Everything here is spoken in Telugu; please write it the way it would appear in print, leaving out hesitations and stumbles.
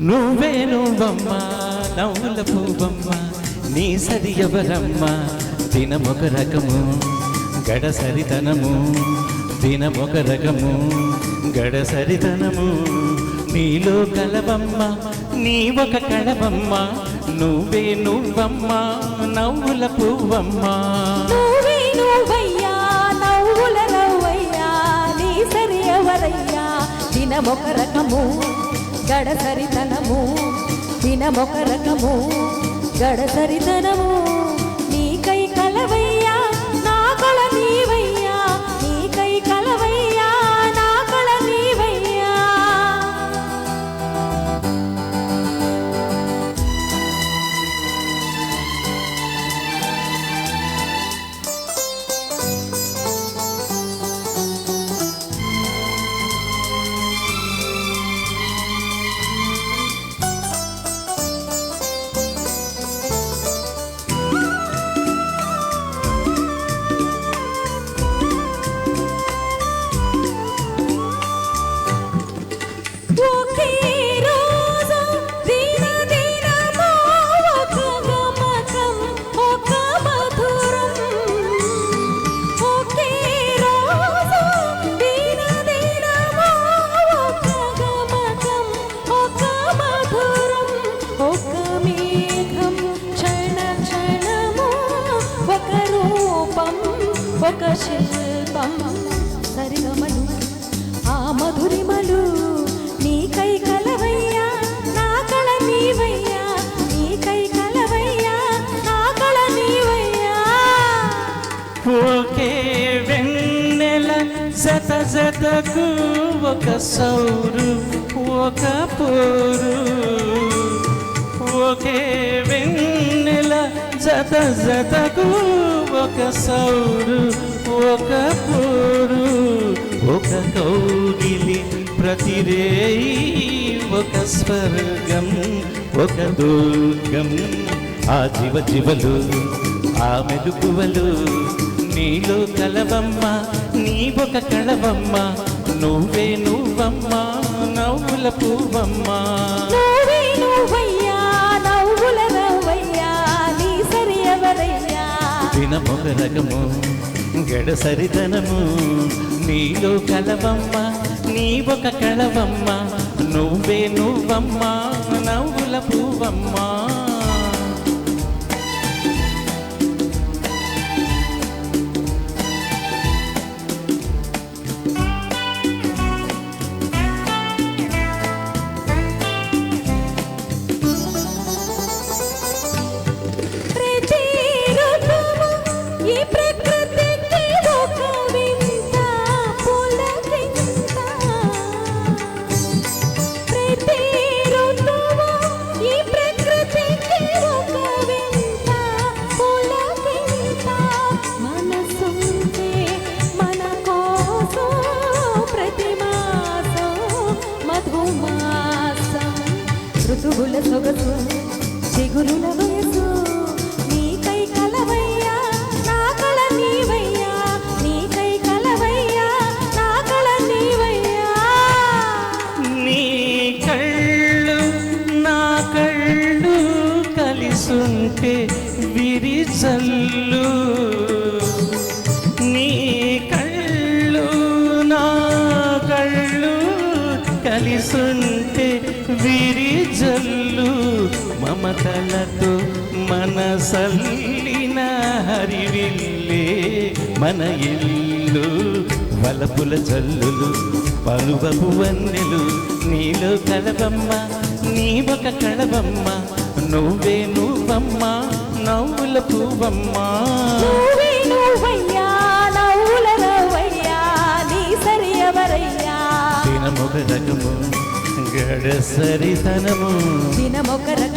నువ్వే నువ్వమ్మ నవ్వుల పువ్వమ్మ నీ సరి ఎవరమ్మ దినమొక రకము గడసరితనము దినమొక రకము గడసరితనము నీలో కలవమ్మ నీ ఒక కళవమ్మ నువ్వే నువ్వమ్మ నవ్వుల పువ్వమ్మ నువ్వే నువ్వయ్యా నవ్వుల రవ్వయ్యా నీ సరి ఎవరయ్యా దినమొక రకము గడసరితనము దినమొక రకము గడసరితనము నీకై కలవయ్యా నా కళ నీవయ్యా నీకై కలవయ్యా నా కళ నీవయ్యా ఒక శిల్పం సరిగమలు ఆ మధురిమలు నీకై కలవయ్యా నా కళ నీవయ్యా నీకై కలవయ్యా నా కళ నీవయ్యా ఒకే వెన్నెల జత జతకు ఒక సౌరు ఒక పోరు ఒకే వెన్నెల జత జతకు ఒక సౌరు ఒక పోరు ఒక కౌగిలి ప్రతిరేయి ఒక స్వర్గం ఒక దుర్గం ఆ జీవ జీవలు ఆ మెలుకువలు నీలో కలవమ్మ నీ ఒక కళవమ్మ నువ్వే నువ్వమ్మ నవ్వుల పువ్వమ్మ నువ్వే నువ్వయ్యా నవ్వుల రవ్వయ్యా నీ సరి ఎవరయ్యా దినమొక రకము గడసరితనము నీలో కలవమ్మ నీ ఒక కళవమ్మ నువ్వే నువ్వమ్మ నవ్వుల పువ్వమ్మ ఋతువుల సొగసు చిగురుల వయసు నీకై కలవయ్యా నా కళ నీవయ్యా నీకై కలవయ్యా నా కళ నీవయ్యా నీ కళ్ళు నా కళ్ళు కలిసుంటే విరిజల్లు నీ కళ్ళు నా కళ్ళు కలిసుంటే విరిజల్లు మమతలతో మనసల్లిన హరివిల్లే మన ఇల్లు వలపుల జల్లులు పలువపు వన్నెలు నీలో కలవమ్మ నీ ఒక కళవమ్మ నువ్వే నువ్వమ్మ నవ్వుల పువ్వమ్మ నువ్వే నువ్వయ్యా నవ్వుల రవ్వయ్యా నీ సరి ఎవరయ్యా దినమొక రకము గడసరితనము దినమొక రకము